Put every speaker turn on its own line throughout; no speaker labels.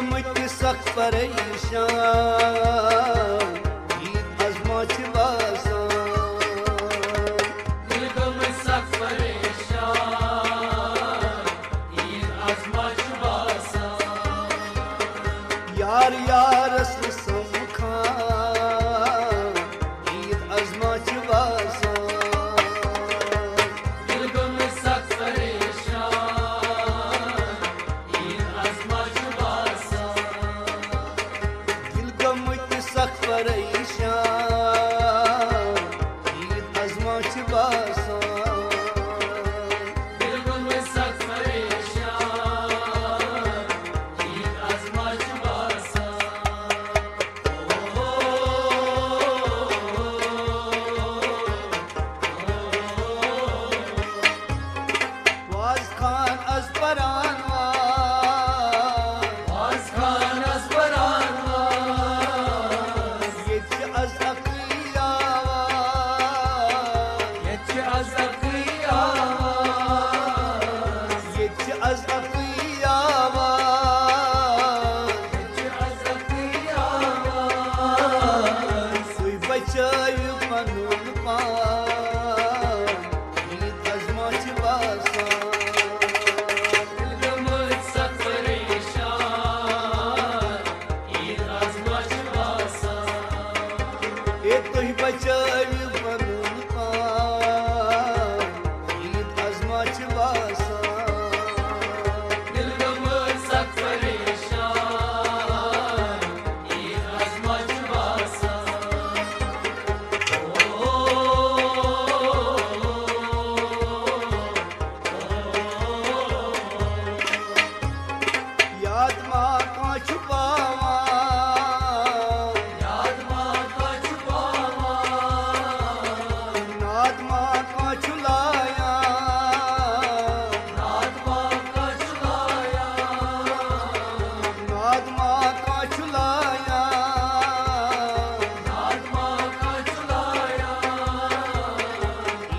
गमत सख्त परेशान ईद अज़मा छ बासान
दिल गमत सख्त परेशान ईद अज़मा छ बासान
यार यार असल समखान ईद अज़मा छ बासान
दिल गमत सख्त परेशान ईद अज़मा छ बासान
दिल गमत सख्त परेशान ईद अज़मा छ बासान
दिल गमत सख्त परेशान ईद अज़मा छ
वाज खान अज परान
वाज खान अज़ बरान
ये अज अकली आवाज
ये अज़ अक़ली आवाज़
ये अज अकली आवाज
ये अज़ अक़ली आवाज़
सुई बचायु पनुन पान ईद अज़मा छ बासान
दिल गमत सख्त परेशान ईद अज़मा छ बासान
ए तुई बचायु पनुन पान ईद अज़मा छ बासान
दिल गमत सख्त परेशान ईद अज़मा छ बासान
याद मां का छुपावा
याद मां का छुपावा
नाद मां का छुलाया
नाद मां का छुलाया
नाद मां का छुलाया
नाद मां का छुलाया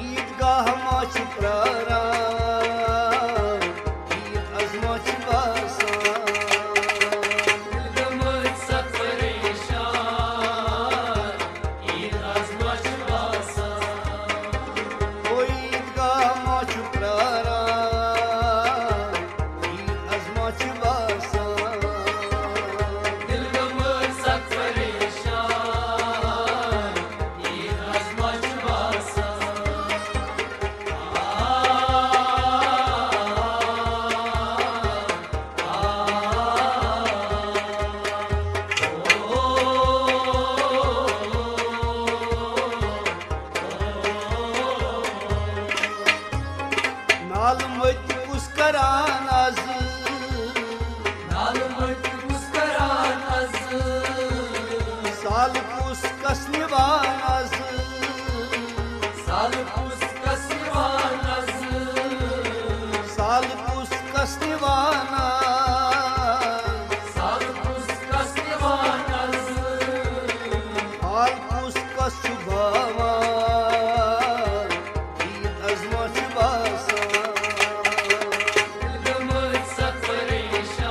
ईदगाह मां छुपरारा ईद अज़मा छ बासान
दिल गमत सख्त परेशान ईद अज़मा छ बासान
ओ ईदगाह मां छुपरारा ईद अज़मा छ बासान
दिल गमत सख्त परेशान ईद अज़मा छ बासान
नाल मत मुस्करान अज
नाल मत मुस्करान अज़
साल कुस कसनिवान अज
साल कुस कसवान अज़
साल कुस कसनिवान
साल कुस कसवान अज़
हाल कुस कस छुभावा ईद अज़मा छ बासान
दिल गमत सख्त परेशान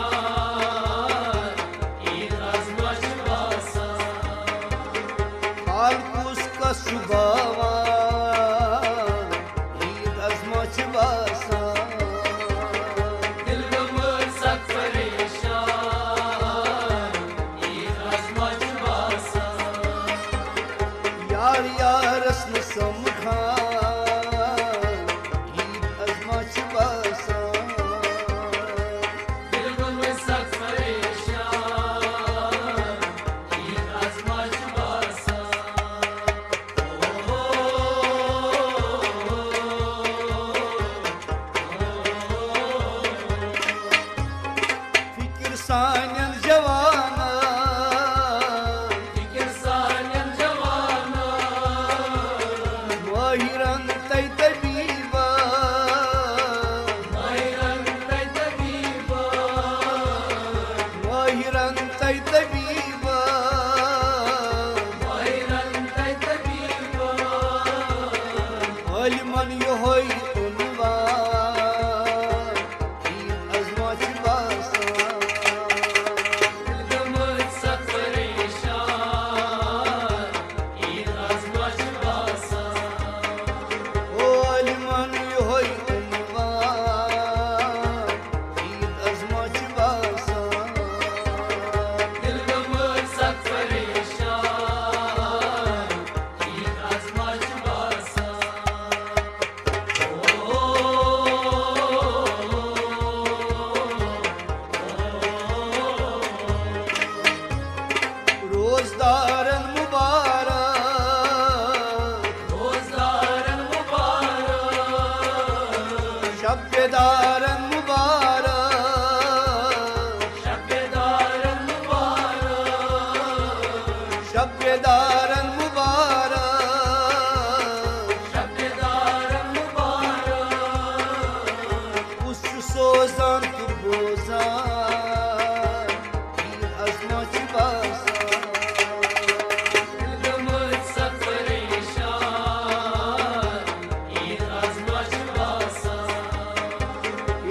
ईद अज़मा छ बासान
हाल कुस कस छुभावा ईद अज़मा छ बासान
दिल गमत सख्त परेशान ईद अज़मा छ बासान
यार यार असल समखान ईद अज़मा छ बासान
दिल गमत सख्त परेशान ईद अज़मा छ बासान
फिक्र सानन जवाना
फिक्र सानन जवाना
माहिरन तै तबीबा
माहिरन तै तबीबा
माहिरन तै तबीबा
माहिरन तै तबीबा
अलमन यहोय उनवान ईद अज़मा छ बासान शब्बेदारन मुबारक
शब्बेदारन मुबारक
शब्बेदारन मुबारक
शब्बेदारन मुबारक
Uçtu sozan turbozan Bir azmaçı basan
Dilimiz sak perişan İyi azmaç basan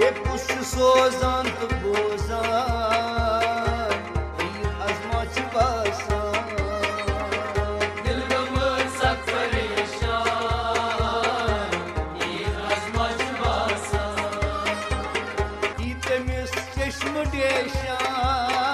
Hep uçtu sozan turbozan Bir azmaçı basan
Dilimiz sak perişan İyi azmaç basan
Temiz çeşme deşan